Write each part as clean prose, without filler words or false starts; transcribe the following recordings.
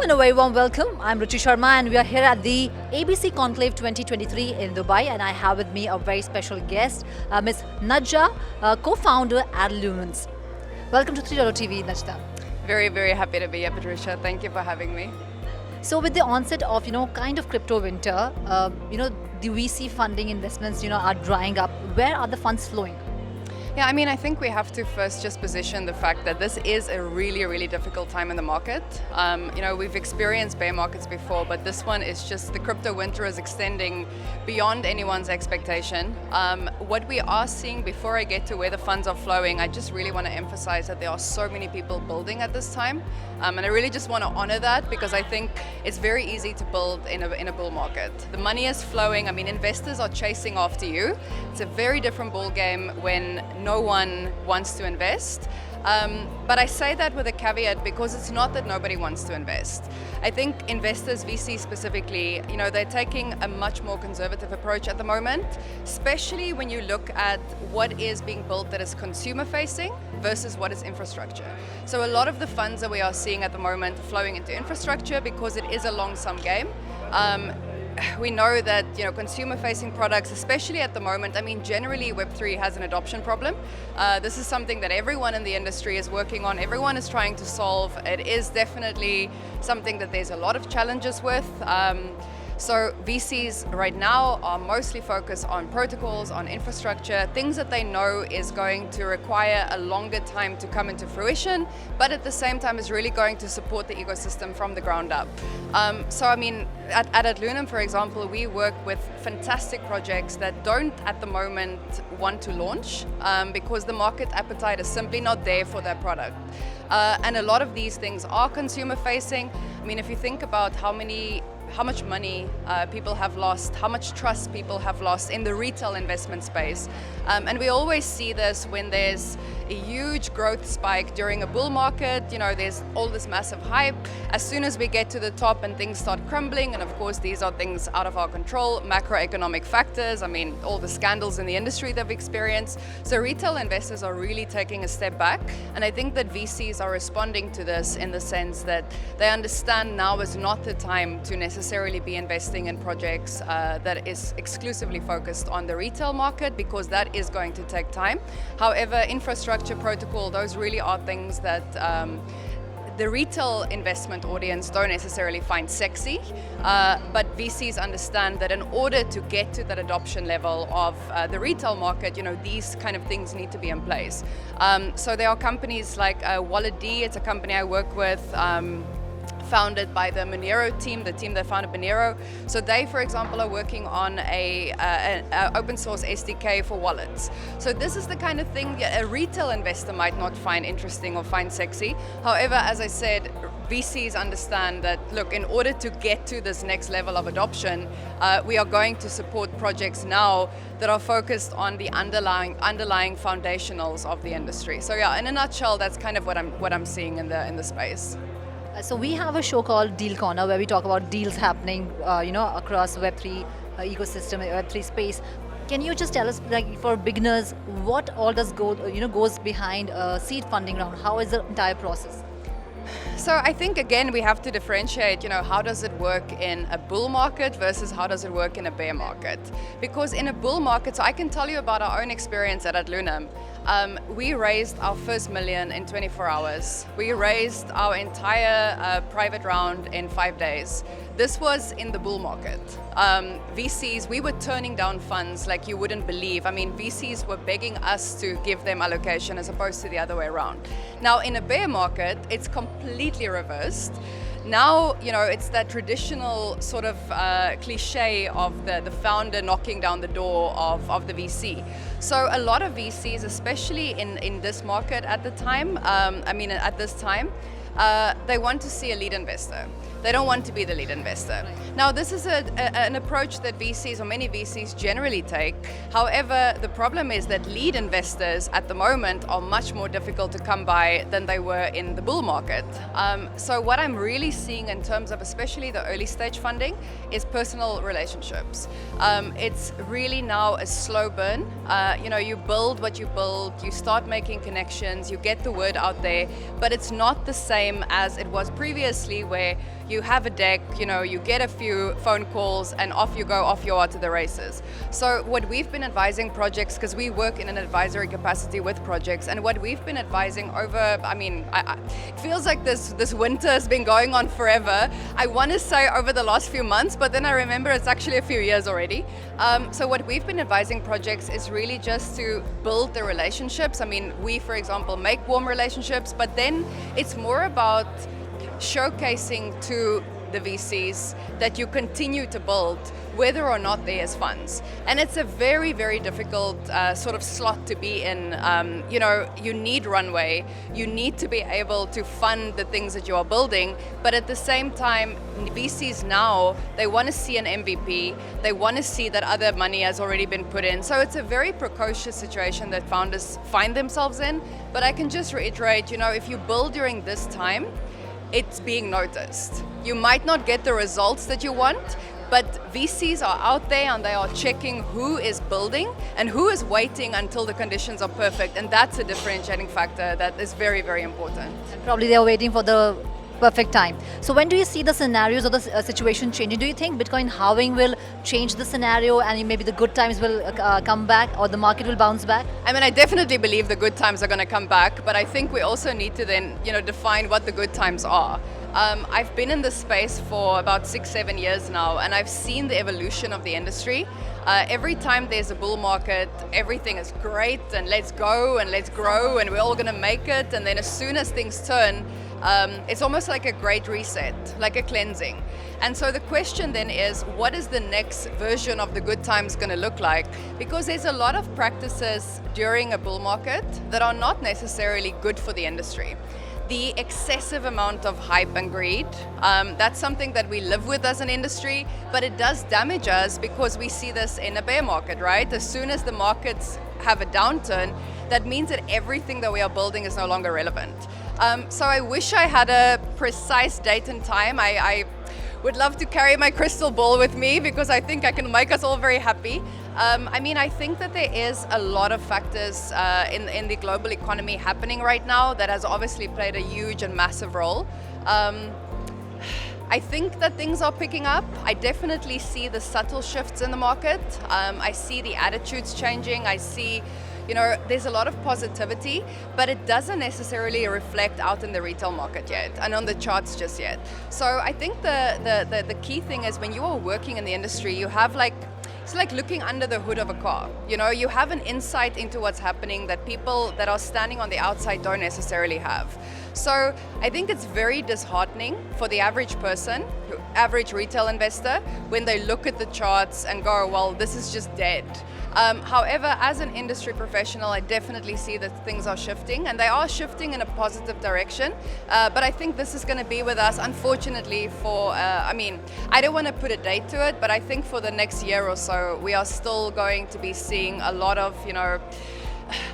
and a very warm welcome. I'm Ruchi Sharma and we are here at the ABC-Conclave 2023 in Dubai, and I have with me a very special guest, Ms. Nadja, co-founder AdLunam. Welcome to 3 TV, Nadja. Very, very happy to be here, Patricia. Thank you for having me. So with the onset of, kind of crypto winter, the VC funding investments, are drying up. Where are the funds flowing? Yeah, I think we have to first just position the fact that this is a really, really difficult time in the market. We've experienced bear markets before, but this one is just the crypto winter is extending beyond anyone's expectation. What we are seeing, before I get to where the funds are flowing, I just really want to emphasize that there are so many people building at this time. And I really just want to honor that, because I think it's very easy to build in a bull market. The money is flowing. Investors are chasing after you. It's a very different ball game when no one wants to invest. But I say that with a caveat, because it's not that nobody wants to invest. I think investors, VC specifically, they're taking a much more conservative approach at the moment, especially when you look at what is being built that is consumer facing versus what is infrastructure. So a lot of the funds that we are seeing at the moment flowing into infrastructure, because it is a long sum game. We know that consumer-facing products, especially at the moment, generally Web3 has an adoption problem. This is something that everyone in the industry is working on. Everyone is trying to solve. It is definitely something that there's a lot of challenges with. So VCs right now are mostly focused on protocols, on infrastructure, things that they know is going to require a longer time to come into fruition, but at the same time is really going to support the ecosystem from the ground up. At AdLunam, for example, we work with fantastic projects that don't at the moment want to launch because the market appetite is simply not there for their product. And a lot of these things are consumer facing. If you think about how much money people have lost, how much trust people have lost in the retail investment space. And we always see this when there's a huge growth spike during a bull market. There's all this massive hype. As soon as we get to the top and things start crumbling, and of course these are things out of our control, macroeconomic factors, all the scandals in the industry that we've experienced. So retail investors are really taking a step back. And I think that VCs are responding to this in the sense that they understand now is not the time to necessarily be investing in projects that is exclusively focused on the retail market, because that is going to take time. However, infrastructure, protocol, those really are things that the retail investment audience don't necessarily find sexy, but VCs understand that in order to get to that adoption level of the retail market, these kind of things need to be in place. So there are companies like Wallet D, it's a company I work with, founded by the Monero team, the team that founded Monero. So they, for example, are working on an open source SDK for wallets. So this is the kind of thing that a retail investor might not find interesting or find sexy. However, as I said, VCs understand that, look, in order to get to this next level of adoption, we are going to support projects now that are focused on the underlying foundationals of the industry. So yeah, in a nutshell, that's kind of what I'm seeing in the space. So we have a show called Deal Corner where we talk about deals happening, across Web3 ecosystem, Web3 space. Can you just tell us, for beginners, what all goes behind a seed funding round? How is the entire process? So I think, again, we have to differentiate, how does it work in a bull market versus how does it work in a bear market? Because in a bull market, so I can tell you about our own experience at AdLunam. We raised our first million in 24 hours. We raised our entire private round in 5 days. This was in the bull market. VCs, we were turning down funds like you wouldn't believe. VCs were begging us to give them allocation as opposed to the other way around. Now, in a bear market, it's completely reversed. Now, it's that traditional sort of cliche of the founder knocking down the door of the VC. So a lot of VCs, especially in this market at the time, at this time, they want to see a lead investor. They don't want to be the lead investor. Right. Now, this is an approach that VCs, or many VCs, generally take. However, the problem is that lead investors at the moment are much more difficult to come by than they were in the bull market. So what I'm really seeing in terms of especially the early stage funding is personal relationships. It's really now a slow burn. You build what you build, you start making connections, you get the word out there, but it's not the same as it was previously, where you have a deck, you get a few phone calls, and off you go, off you are to the races. So what we've been advising projects, because we work in an advisory capacity with projects, and what we've been advising over, it feels like this winter has been going on forever. I want to say over the last few months, but then I remember it's actually a few years already. So what we've been advising projects is really just to build the relationships. We, for example, make warm relationships, but then it's more about showcasing to the VCs that you continue to build whether or not there is funds. And it's a very, very difficult sort of slot to be in. You need runway, you need to be able to fund the things that you are building, but at the same time, VCs now, they want to see an MVP, they want to see that other money has already been put in. So it's a very precocious situation that founders find themselves in, but I can just reiterate, if you build during this time, it's being noticed. You might not get the results that you want, but VCs are out there and they are checking who is building and who is waiting until the conditions are perfect, and that's a differentiating factor that is very, very important. Probably they are waiting for the perfect time. So when do you see the scenarios or the situation changing? Do you think Bitcoin halving will change the scenario and maybe the good times will come back, or the market will bounce back? I definitely believe the good times are going to come back, but I think we also need to then, define what the good times are. I've been in this space for about 6-7 years now, and I've seen the evolution of the industry. Every time there's a bull market, everything is great and let's go and let's grow and we're all going to make it. And then as soon as things turn, it's almost like a great reset, like a cleansing. And so the question then is, what is the next version of the good times going to look like? Because there's a lot of practices during a bull market that are not necessarily good for the industry. The excessive amount of hype and greed, that's something that we live with as an industry, but it does damage us because we see this in a bear market, right? As soon as the markets have a downturn, that means that everything that we are building is no longer relevant. So I wish I had a precise date and time. I would love to carry my crystal ball with me because I think I can make us all very happy. I think that there is a lot of factors in the global economy happening right now that has obviously played a huge and massive role. I think that things are picking up. I definitely see the subtle shifts in the market. I see the attitudes changing. I see there's a lot of positivity, but it doesn't necessarily reflect out in the retail market yet and on the charts just yet. So I think the key thing is when you are working in the industry, you have it's like looking under the hood of a car. You have an insight into what's happening that people that are standing on the outside don't necessarily have. So I think it's very disheartening for the average person, average retail investor, when they look at the charts and go, well, this is just dead. However, as an industry professional, I definitely see that things are shifting, and they are shifting in a positive direction. But I think this is going to be with us, unfortunately, for, I don't want to put a date to it, but I think for the next year or so, we are still going to be seeing a lot of,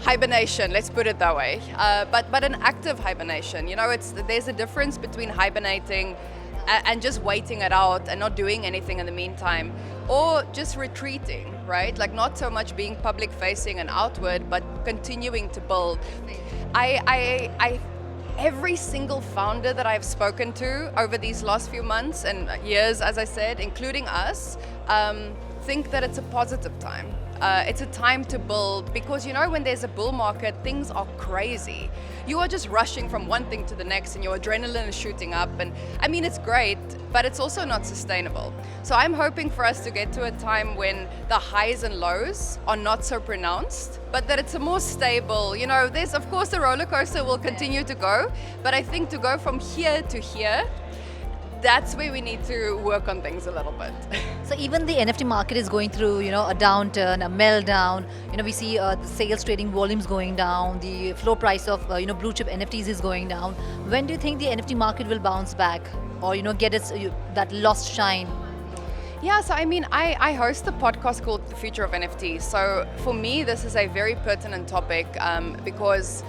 hibernation, let's put it that way, but an active hibernation. There's a difference between hibernating and just waiting it out and not doing anything in the meantime, or just retreating, right? Like not so much being public facing and outward, but continuing to build. Every single founder that I've spoken to over these last few months and years, as I said, including us, think that it's a positive time. It's a time to build because, when there's a bull market, things are crazy. You are just rushing from one thing to the next and your adrenaline is shooting up. And it's great, but it's also not sustainable. So I'm hoping for us to get to a time when the highs and lows are not so pronounced, but that it's a more stable, there's, of course, the roller coaster will continue to go, but I think to go from here to here, that's where we need to work on things a little bit. So even the NFT market is going through, a downturn, a meltdown. We see the sales trading volumes going down. The floor price of, blue chip NFTs is going down. When do you think the NFT market will bounce back or, get its that lost shine? Yeah, so I host a podcast called The Future of NFTs. So for me, this is a very pertinent topic because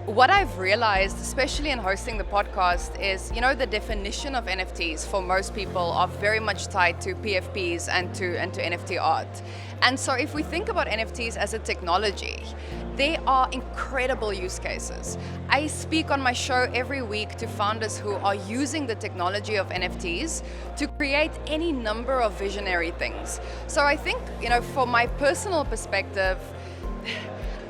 what I've realized, especially in hosting the podcast, is, the definition of NFTs for most people are very much tied to PFPs and to NFT art. And so if we think about NFTs as a technology, they are incredible use cases. I speak on my show every week to founders who are using the technology of NFTs to create any number of visionary things. So I think, from my personal perspective,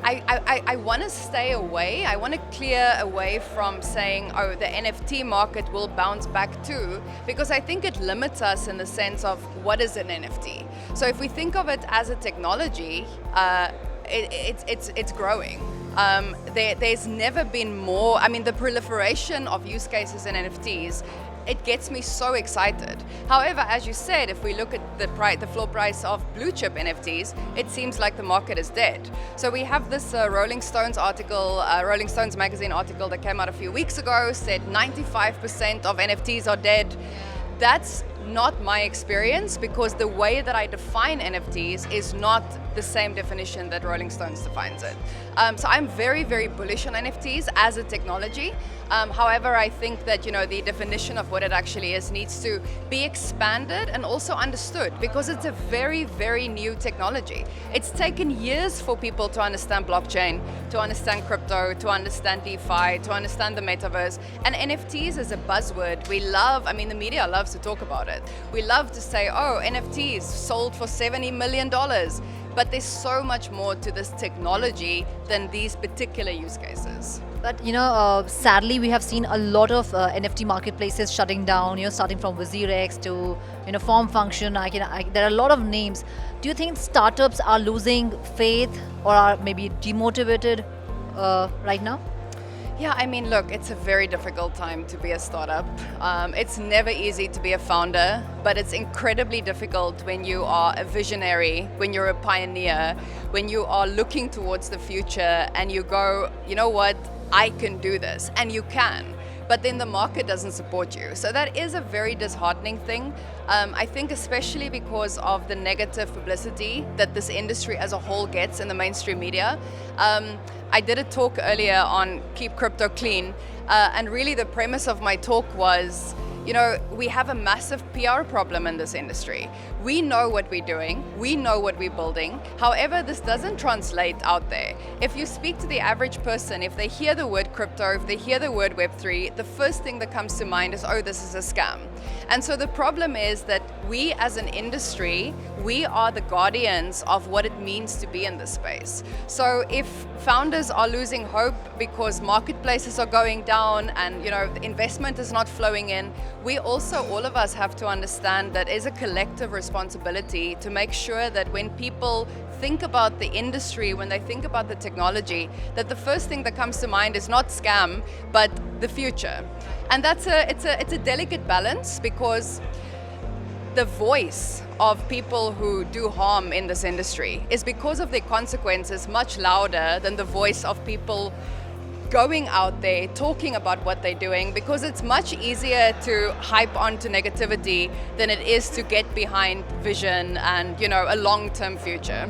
I want to stay away. I want to clear away from saying, oh, the NFT market will bounce back too, because I think it limits us in the sense of what is an NFT. So if we think of it as a technology, it's growing. There's never been more. I mean, the proliferation of use cases in NFTs, it gets me so excited. However, as you said, if we look at the floor price of blue chip NFTs, it seems like the market is dead. So we have this Rolling Stones article, Rolling Stones magazine article that came out a few weeks ago, said 95% of NFTs are dead. That's not my experience, because the way that I define NFTs is not the same definition that Rolling Stones defines it. So I'm very, very bullish on NFTs as a technology. However, I think that the definition of what it actually is needs to be expanded and also understood, because it's a very, very new technology. It's taken years for people to understand blockchain, to understand crypto, to understand DeFi, to understand the Metaverse. And NFTs is a buzzword. The media loves to talk about it. We love to say, oh, NFTs sold for $70 million. But there's so much more to this technology than these particular use cases. But sadly, we have seen a lot of NFT marketplaces shutting down. Starting from WazirX to Form Function. There are a lot of names. Do you think startups are losing faith or are maybe demotivated right now? Yeah, look, it's a very difficult time to be a startup. It's never easy to be a founder, but it's incredibly difficult when you are a visionary, when you're a pioneer, when you are looking towards the future and you go, you know what, I can do this, and you can. But then the market doesn't support you. So that is a very disheartening thing. I think especially because of the negative publicity that this industry as a whole gets in the mainstream media. I did a talk earlier on Keep Crypto Clean, and really the premise of my talk was, we have a massive PR problem in this industry. We know what we're doing, we know what we're building. However, this doesn't translate out there. If you speak to the average person, if they hear the word crypto, if they hear the word Web3, the first thing that comes to mind is, oh, this is a scam. And so the problem is that we as an industry, we are the guardians of what it means to be in this space. So if founders are losing hope because marketplaces are going down and the investment is not flowing in, we also, all of us, have to understand that is a collective responsibility to make sure that when people think about the industry, when they think about the technology, that the first thing that comes to mind is not scam, but the future. And it's a delicate balance, because the voice of people who do harm in this industry is, because of their consequences, much louder than the voice of people going out there talking about what they're doing, because it's much easier to hype onto negativity than it is to get behind vision and a long-term future.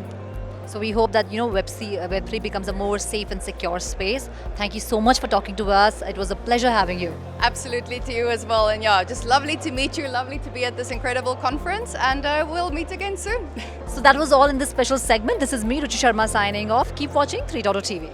So we hope that Web3 becomes a more safe and secure space. Thank you so much for talking to us. It was a pleasure having you. Absolutely, to you as well. And yeah, just lovely to meet you, lovely to be at this incredible conference, and we'll meet again soon. So that was all in this special segment. This is me, Ruchi Sharma, signing off. Keep watching 3.0 TV.